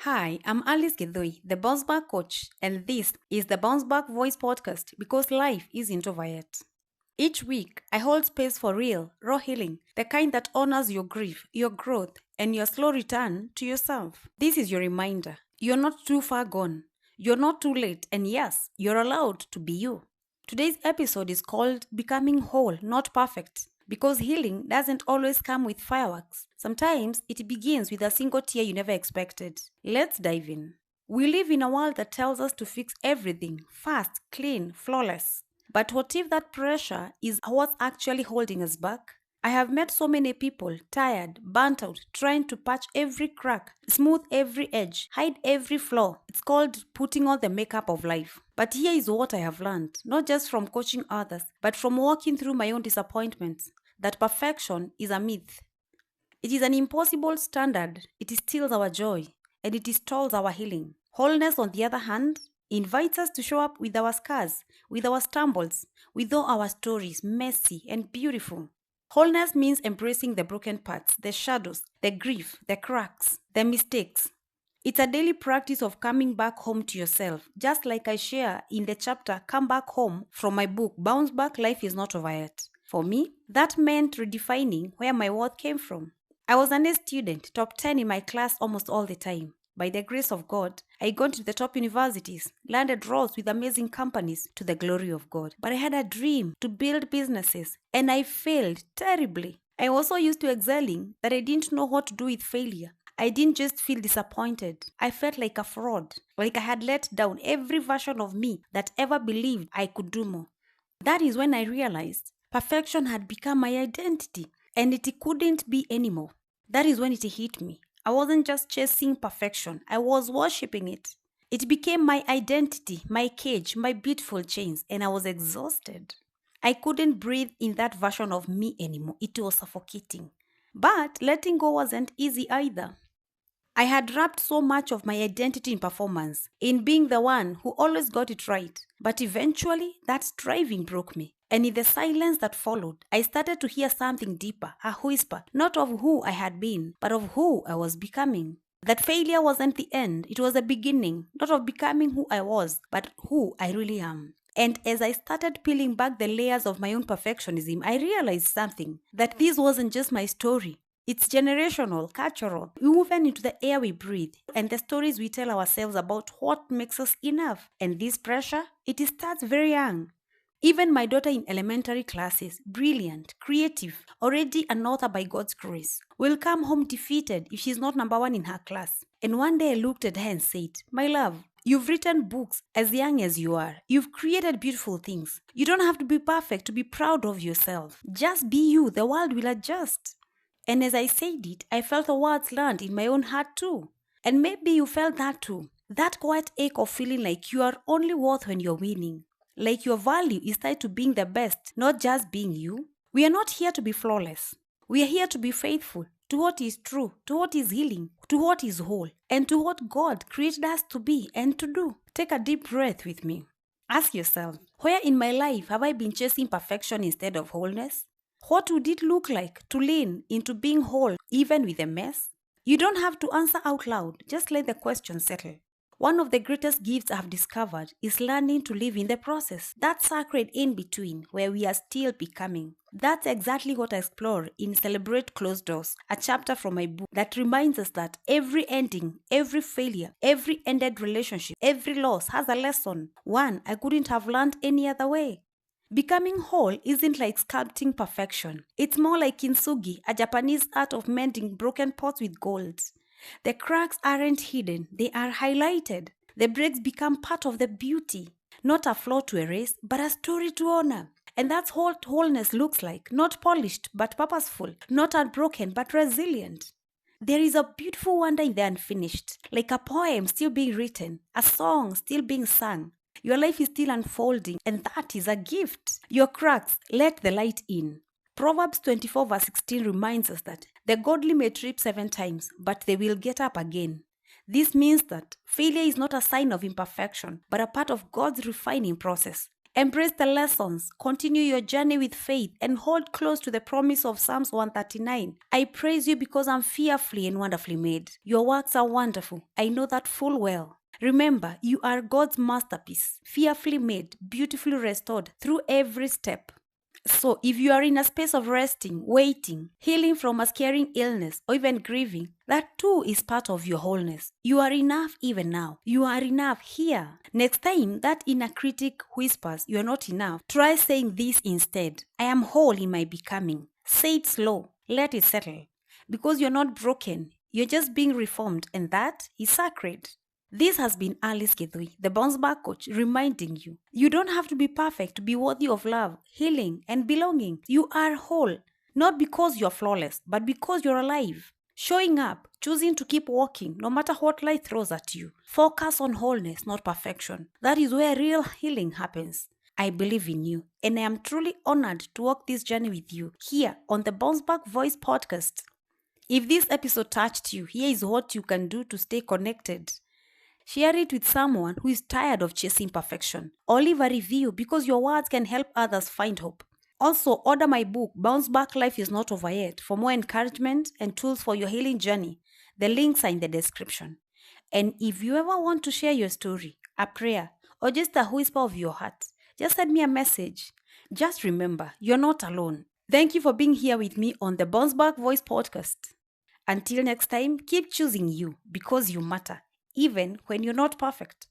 Hi, I'm Alice Githui, the Bounce Back Coach, and this is the Bounce Back Voice Podcast because life isn't over yet. Each week, I hold space for real, raw healing, the kind that honors your grief, your growth, and your slow return to yourself. This is your reminder. You're not too far gone. You're not too late, and yes, you're allowed to be you. Today's episode is called Becoming Whole, Not Perfect. Because healing doesn't always come with fireworks. Sometimes it begins with a single tear you never expected. Let's dive in. We live in a world that tells us to fix everything fast, clean, flawless. But what if that pressure is what's actually holding us back? I have met so many people tired, burnt out, trying to patch every crack, smooth every edge, hide every flaw. It's called putting on the makeup of life. But here is what I have learned, not just from coaching others, but from walking through my own disappointments, that perfection is a myth. It is an impossible standard. It steals our joy, and it stalls our healing. Wholeness, on the other hand, invites us to show up with our scars, with our stumbles, with all our stories, messy and beautiful. Wholeness means embracing the broken parts, the shadows, the grief, the cracks, the mistakes. It's a daily practice of coming back home to yourself, just like I share in the chapter Come Back Home from my book Bounce Back, Life is Not Over Yet. For me, that meant redefining where my worth came from. I was an A student, top 10 in my class almost all the time. By the grace of God, I got to the top universities, landed roles with amazing companies to the glory of God. But I had a dream to build businesses, and I failed terribly. I was so used to excelling that I didn't know what to do with failure. I didn't just feel disappointed. I felt like a fraud, like I had let down every version of me that ever believed I could do more. That is when I realized perfection had become my identity, and it couldn't be anymore. That is when it hit me. I wasn't just chasing perfection, I was worshipping it. It became my identity, my cage, my beautiful chains, and I was exhausted. I couldn't breathe in that version of me anymore. It was suffocating. But letting go wasn't easy either. I had wrapped so much of my identity in performance, in being the one who always got it right. But eventually, that striving broke me. And in the silence that followed, I started to hear something deeper, a whisper, not of who I had been, but of who I was becoming. That failure wasn't the end, it was the beginning, not of becoming who I was, but who I really am. And as I started peeling back the layers of my own perfectionism, I realized something, that this wasn't just my story. It's generational, cultural, woven into the air we breathe and the stories we tell ourselves about what makes us enough. And this pressure, it starts very young. Even my daughter in elementary classes, brilliant, creative, already an author by God's grace, will come home defeated if she's not number one in her class. And one day I looked at her and said, "My love, you've written books as young as you are. You've created beautiful things. You don't have to be perfect to be proud of yourself. Just be you, the world will adjust." And as I said it, I felt the words land in my own heart too. And maybe you felt that too. That quiet ache of feeling like you are only worth when you're winning. Like your value is tied to being the best, not just being you. We are not here to be flawless. We are here to be faithful to what is true, to what is healing, to what is whole, and to what God created us to be and to do. Take a deep breath with me. Ask yourself, where in my life have I been chasing perfection instead of wholeness? What would it look like to lean into being whole even with a mess? You don't have to answer out loud, just let the question settle. One of the greatest gifts I've discovered is learning to live in the process, that sacred in between where we are still becoming. That's exactly what I explore in Celebrate Closed Doors, a chapter from my book that reminds us that every ending, every failure, every ended relationship, every loss has a lesson, one I couldn't have learned any other way. Becoming whole isn't like sculpting perfection. It's more like kintsugi, a Japanese art of mending broken pots with gold. The cracks aren't hidden, they are highlighted. The breaks become part of the beauty. Not a flaw to erase, but a story to honor. And that's what wholeness looks like. Not polished, but purposeful. Not unbroken, but resilient. There is a beautiful wonder in the unfinished, like a poem still being written, a song still being sung. Your life is still unfolding, and that is a gift. Your cracks, let the light in. Proverbs 24 verse 16 reminds us that the godly may trip 7 times, but they will get up again. This means that failure is not a sign of imperfection, but a part of God's refining process. Embrace the lessons, continue your journey with faith, and hold close to the promise of Psalms 139. I praise you because I'm fearfully and wonderfully made. Your works are wonderful. I know that full well. Remember, you are God's masterpiece, fearfully made, beautifully restored through every step. So, if you are in a space of resting, waiting, healing from a scaring illness, or even grieving, that too is part of your wholeness. You are enough even now. You are enough here. Next time that inner critic whispers you are not enough, try saying this instead. I am whole in my becoming. Say it slow. Let it settle. Because you're not broken. You're just being reformed, and that is sacred. This has been Alice Githui, the bounce back coach, reminding you you don't have to be perfect to be worthy of love, healing, and belonging. You are whole, not because you're flawless, but because you're alive. Showing up, choosing to keep walking, no matter what life throws at you. Focus on wholeness, not perfection. That is where real healing happens. I believe in you, and I am truly honored to walk this journey with you here on the Bounce Back Voice podcast. If this episode touched you, here is what you can do to stay connected. Share it with someone who is tired of chasing perfection, or leave a review because your words can help others find hope. Also, order my book, Bounce Back Life is Not Over Yet, for more encouragement and tools for your healing journey. The links are in the description. And if you ever want to share your story, a prayer, or just a whisper of your heart, just send me a message. Just remember, you're not alone. Thank you for being here with me on the Bounce Back Voice podcast. Until next time, keep choosing you because you matter, even when you're not perfect.